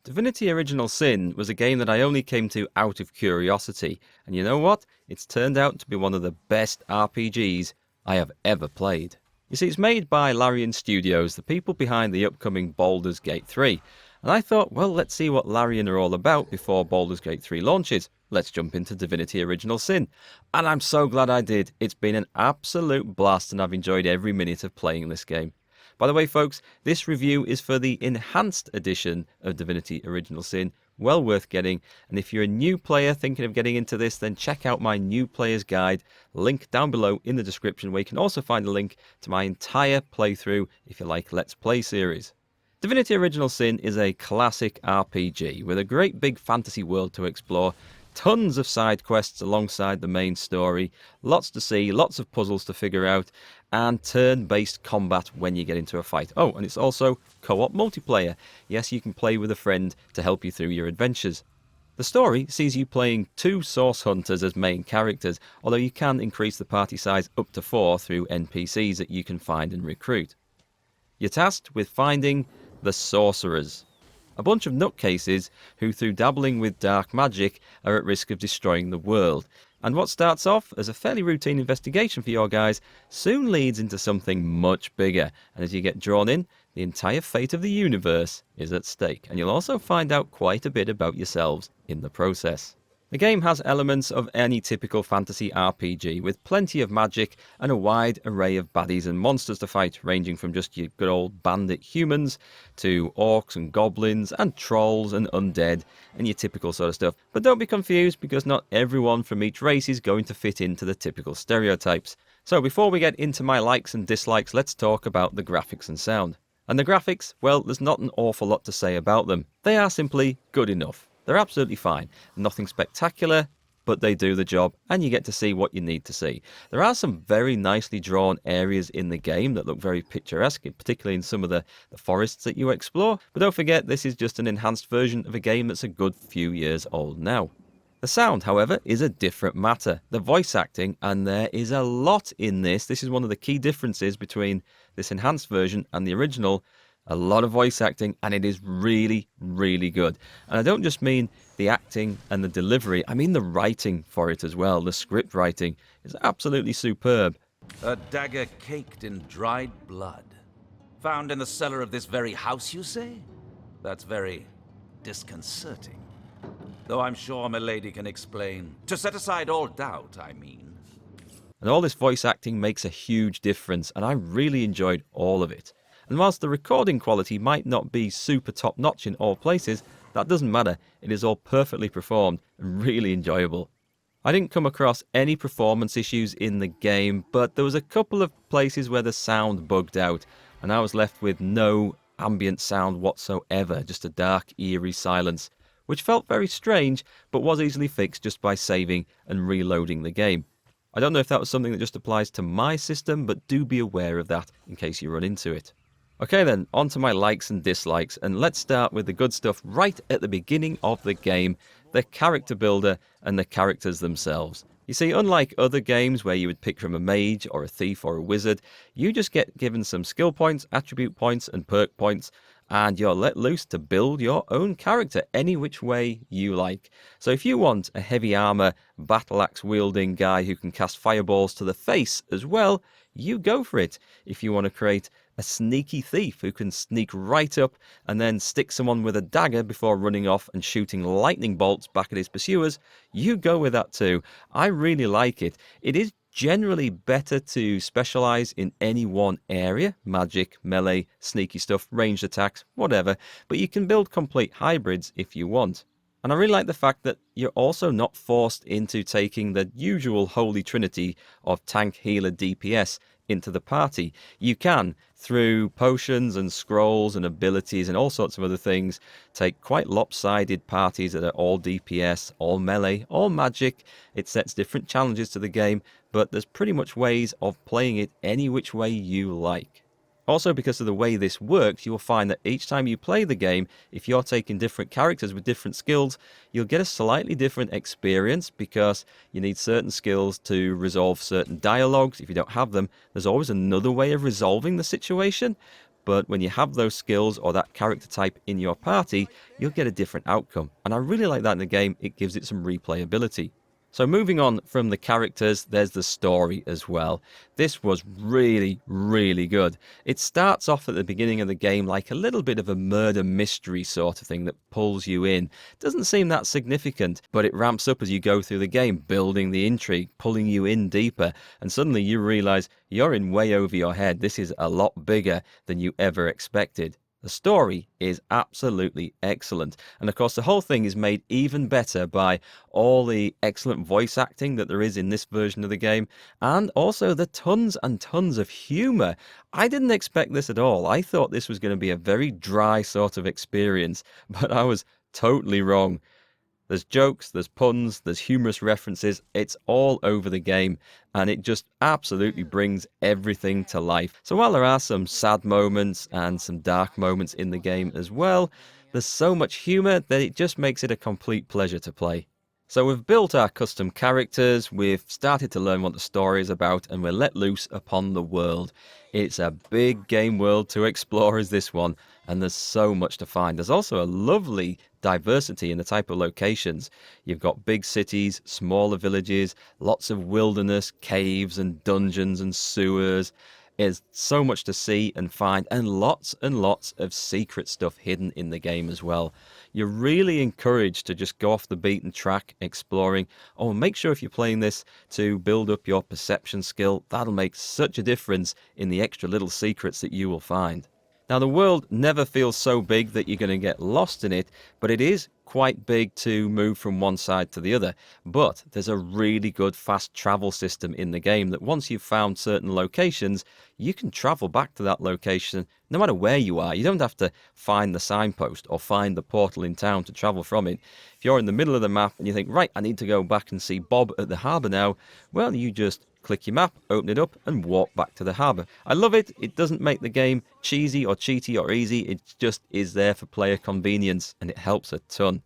Divinity Original Sin was a game that I only came to out of curiosity, and you know what? It's turned out to be one of the best RPGs I have ever played. You see, it's made by Larian Studios, the people behind the upcoming Baldur's Gate 3, and I thought, well, let's see what Larian are all about before Baldur's Gate 3 launches. Let's jump into Divinity Original Sin. And I'm so glad I did. It's been an absolute blast and I've enjoyed every minute of playing this game. By the way, folks, this review is for the enhanced edition of Divinity Original Sin. Well worth getting. And if you're a new player thinking of getting into this, then check out my new player's guide. Link down below in the description, where you can also find a link to my entire playthrough, if you like, Let's Play series. Divinity Original Sin is a classic RPG with a great big fantasy world to explore. Tons of side quests alongside the main story, lots to see, lots of puzzles to figure out, and turn-based combat when you get into a fight. Oh, and it's also co-op multiplayer. Yes, you can play with a friend to help you through your adventures. The story sees you playing 2 source hunters as main characters, although you can increase the party size up to 4 through NPCs that you can find and recruit. You're tasked with finding the sorcerers. A bunch of nutcases who, through dabbling with dark magic, are at risk of destroying the world. And what starts off as a fairly routine investigation for your guys soon leads into something much bigger. And as you get drawn in, the entire fate of the universe is at stake. And you'll also find out quite a bit about yourselves in the process. The game has elements of any typical fantasy RPG, with plenty of magic and a wide array of baddies and monsters to fight, ranging from just your good old bandit humans to orcs and goblins and trolls and undead and your typical sort of stuff. But don't be confused, because not everyone from each race is going to fit into the typical stereotypes. So before we get into my likes and dislikes, let's talk about the graphics and sound. And the graphics, well, there's not an awful lot to say about them. They are simply good enough. They're absolutely fine. Nothing spectacular, but they do the job, and you get to see what you need to see. There are some very nicely drawn areas in the game that look very picturesque, particularly in some of the forests that you explore. But don't forget, this is just an enhanced version of a game that's a good few years old now. The sound, however, is a different matter. The voice acting, and there is a lot in this. This is one of the key differences between this enhanced version and the original. A lot of voice acting, and it is really, really good. And I don't just mean the acting and the delivery, I mean the writing for it as well. The script writing is absolutely superb. A dagger caked in dried blood. Found in the cellar of this very house, you say? That's very disconcerting. Though I'm sure milady can explain. To set aside all doubt, I mean. And all this voice acting makes a huge difference, and I really enjoyed all of it. And whilst the recording quality might not be super top-notch in all places, that doesn't matter. It is all perfectly performed and really enjoyable. I didn't come across any performance issues in the game, but there was a couple of places where the sound bugged out, and I was left with no ambient sound whatsoever, just a dark, eerie silence, which felt very strange, but was easily fixed just by saving and reloading the game. I don't know if that was something that just applies to my system, but do be aware of that in case you run into it. Okay then, on to my likes and dislikes, and let's start with the good stuff right at the beginning of the game, the character builder and the characters themselves. You see, unlike other games where you would pick from a mage or a thief or a wizard, you just get given some skill points, attribute points and perk points, and you're let loose to build your own character any which way you like. So if you want a heavy armor, battle axe wielding guy who can cast fireballs to the face as well, you go for it. If you want to create a sneaky thief who can sneak right up and then stick someone with a dagger before running off and shooting lightning bolts back at his pursuers, you go with that too. I really like it. It is generally better to specialize in any one area, magic, melee, sneaky stuff, ranged attacks, whatever, but you can build complete hybrids if you want. And I really like the fact that you're also not forced into taking the usual holy trinity of tank, healer, DPS into the party. You can, through potions and scrolls and abilities and all sorts of other things, take quite lopsided parties that are all DPS, all melee, all magic. It sets different challenges to the game, but there's pretty much ways of playing it any which way you like. Also, because of the way this works, you'll find that each time you play the game, if you're taking different characters with different skills, you'll get a slightly different experience, because you need certain skills to resolve certain dialogues. If you don't have them, there's always another way of resolving the situation. but when you have those skills or that character type in your party, you'll get a different outcome. And I really like that in the game. It gives it some replayability. So moving on from the characters, there's the story as well. This was really, really good. It starts off at the beginning of the game like a little bit of a murder mystery sort of thing that pulls you in. Doesn't seem that significant, but it ramps up as you go through the game, building the intrigue, pulling you in deeper, and suddenly you realize you're in way over your head. This is a lot bigger than you ever expected. The story is absolutely excellent. And of course, the whole thing is made even better by all the excellent voice acting that there is in this version of the game, and also the tons and tons of humour. I didn't expect this at all. I thought this was going to be a very dry sort of experience, but I was totally wrong. There's jokes, there's puns, there's humorous references. It's all over the game, and it just absolutely brings everything to life. So while there are some sad moments and some dark moments in the game as well, there's so much humour that it just makes it a complete pleasure to play. So we've built our custom characters, we've started to learn what the story is about, and we're let loose upon the world. It's a big game world to explore as this one, and there's so much to find. There's also a lovely diversity in the type of locations. You've got big cities, smaller villages, lots of wilderness, caves and dungeons and sewers. There's so much to see and find, and lots of secret stuff hidden in the game as well. You're really encouraged to just go off the beaten track exploring. Oh, and make sure if you're playing this to build up your perception skill. That'll make such a difference in the extra little secrets that you will find. Now, the world never feels so big that you're going to get lost in it, but it is quite big to move from one side to the other. But there's a really good fast travel system in the game that once you've found certain locations, you can travel back to that location no matter where you are. You don't have to find the signpost or find the portal in town to travel from it. If you're in the middle of the map and you think, right, I need to go back and see Bob at the harbour now, well, you just click your map, open it up, and walk back to the harbour. I love it. It doesn't make the game cheesy or cheaty or easy. It just is there for player convenience, and it helps a ton.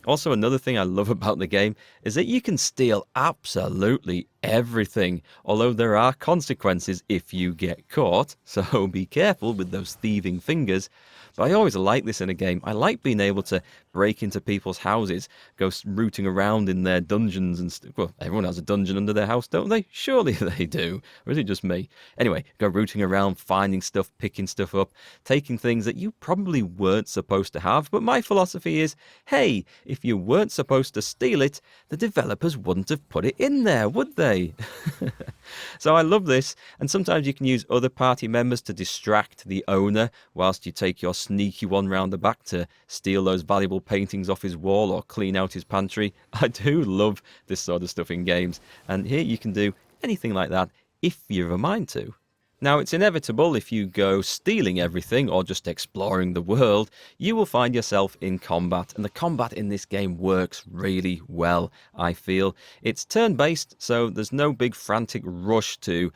Also, another thing I love about the game is that you can steal absolutely everything, although there are consequences if you get caught, so be careful with those thieving fingers. But I always like this in a game. I like being able to break into people's houses, go rooting around in their dungeons and well, everyone has a dungeon under their house, don't they? Surely they do. Or is it just me? Anyway, go rooting around, finding stuff, picking stuff up, taking things that you probably weren't supposed to have. But my philosophy is, hey, if you weren't supposed to steal it, the developers wouldn't have put it in there, would they? So I love this, and sometimes you can use other party members to distract the owner whilst you take your sneaky one round the back to steal those valuable paintings off his wall or clean out his pantry. I do love this sort of stuff in games, and here you can do anything like that if you've a mind to. Now, it's inevitable if you go stealing everything or just exploring the world, you will find yourself in combat. And the combat in this game works really well, I feel. It's turn-based, so there's no big frantic rush to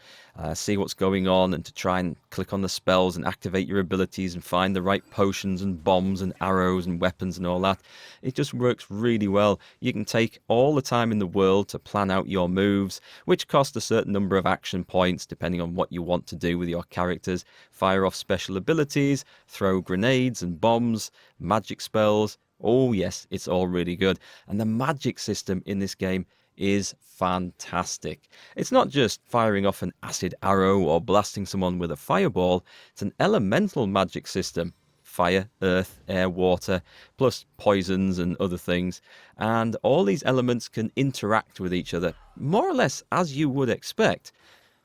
see what's going on and to try and click on the spells and activate your abilities and find the right potions and bombs and arrows and weapons and all that. It just works really well. You can take all the time in the world to plan out your moves, which cost a certain number of action points depending on what you want to do with your characters. Fire off special abilities, throw grenades and bombs, magic spells. Oh yes, it's all really good. And the magic system in this game is fantastic. It's not just firing off an acid arrow or blasting someone with a fireball. It's an elemental magic system. Fire, earth, air, water, plus poisons and other things. And all these elements can interact with each other, more or less as you would expect.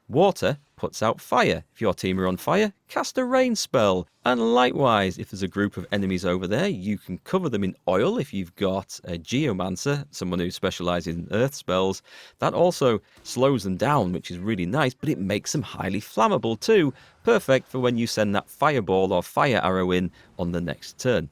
Water puts out fire. If your team are on fire, cast a rain spell. And likewise, if there's a group of enemies over there, you can cover them in oil if you've got a geomancer, someone who specializes in earth spells. That also slows them down, which is really nice, but it makes them highly flammable too. Perfect for when you send that fireball or fire arrow in on the next turn.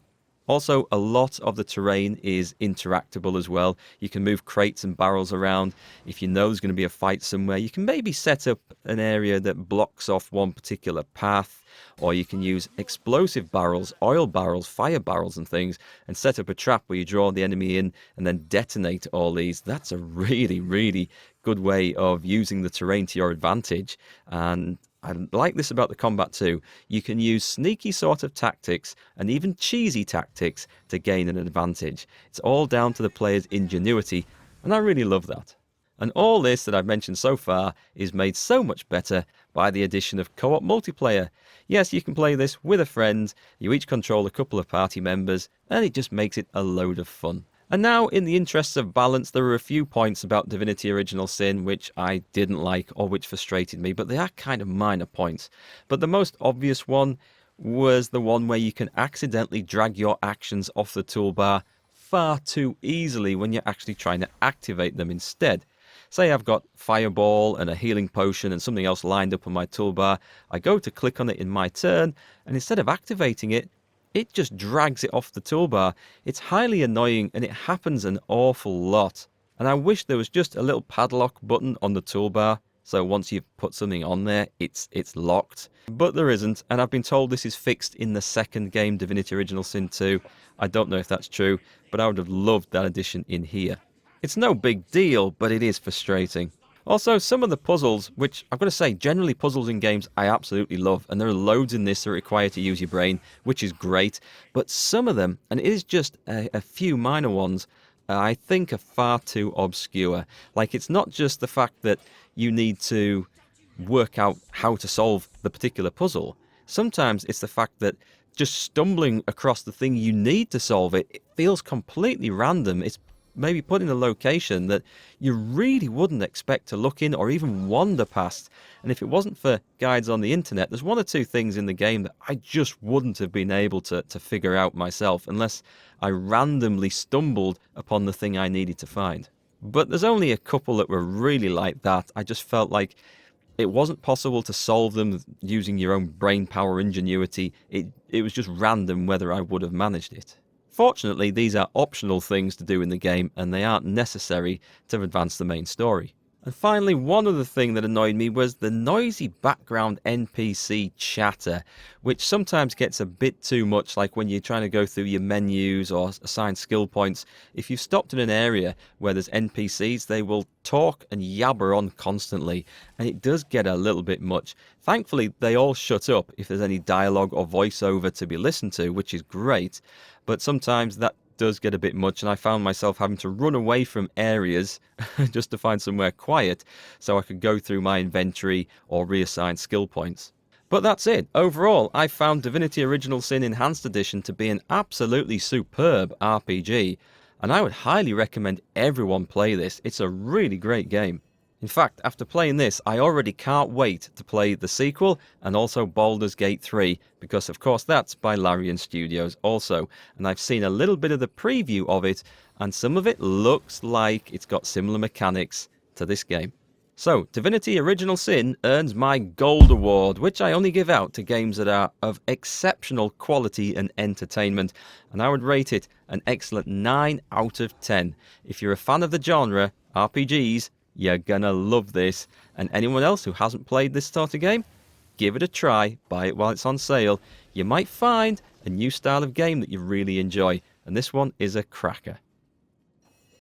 Also, a lot of the terrain is interactable as well. You can move crates and barrels around. If you know there's going to be a fight somewhere, you can maybe set up an area that blocks off one particular path, or you can use explosive barrels, oil barrels, fire barrels and things, and set up a trap where you draw the enemy in and then detonate all these. That's a really, really good way of using the terrain to your advantage. And I like this about the combat too. You can use sneaky sort of tactics and even cheesy tactics to gain an advantage. It's all down to the player's ingenuity, and I really love that. And all this that I've mentioned so far is made so much better by the addition of co-op multiplayer. Yes, you can play this with a friend, you each control a couple of party members, and it just makes it a load of fun. And now, in the interests of balance, there are a few points about Divinity Original Sin which I didn't like or which frustrated me, but they are kind of minor points. But the most obvious one was the one where you can accidentally drag your actions off the toolbar far too easily when you're actually trying to activate them instead. Say I've got Fireball and a healing potion and something else lined up on my toolbar. I go to click on it in my turn, and instead of activating it, it just drags it off the toolbar. It's highly annoying and it happens an awful lot. And I wish there was just a little padlock button on the toolbar, so once you've put something on there, it's locked. But there isn't, and I've been told this is fixed in the second game, Divinity Original Sin 2. I don't know if that's true, but I would have loved that addition in here. It's no big deal, but it is frustrating. Also, some of the puzzles, which I've got to say, generally puzzles in games I absolutely love, and there are loads in this that require to use your brain, which is great, but some of them, and it is just a few minor ones, I think are far too obscure. Like, it's not just the fact that you need to work out how to solve the particular puzzle. Sometimes it's the fact that just stumbling across the thing you need to solve it feels completely random. It's maybe put in a location that you really wouldn't expect to look in or even wander past. And if it wasn't for guides on the internet, there's one or two things in the game that I just wouldn't have been able to figure out myself unless I randomly stumbled upon the thing I needed to find. But there's only a couple that were really like that. I just felt like it wasn't possible to solve them using your own brain power ingenuity. It was just random whether I would have managed it. Fortunately, these are optional things to do in the game, and they aren't necessary to advance the main story. And finally, one other thing that annoyed me was the noisy background NPC chatter, which sometimes gets a bit too much, like when you're trying to go through your menus or assign skill points. If you've stopped in an area where there's NPCs, they will talk and yabber on constantly, and it does get a little bit much. Thankfully, they all shut up if there's any dialogue or voiceover to be listened to, which is great, but sometimes that does get a bit much, and I found myself having to run away from areas just to find somewhere quiet so I could go through my inventory or reassign skill points. But that's it. Overall, I found Divinity Original Sin Enhanced Edition to be an absolutely superb RPG, and I would highly recommend everyone play this. It's a really great game. In fact, after playing this, I already can't wait to play the sequel and also Baldur's Gate 3, because of course that's by Larian Studios also, and I've seen a little bit of the preview of it, and some of it looks like it's got similar mechanics to this game. So, Divinity Original Sin earns my Gold Award, which I only give out to games that are of exceptional quality and entertainment, and I would rate it an excellent 9 out of 10. If you're a fan of the genre, RPGs, you're gonna love this. And anyone else who hasn't played this sort of game, give it a try, buy it while it's on sale. You might find a new style of game that you really enjoy, and this one is a cracker.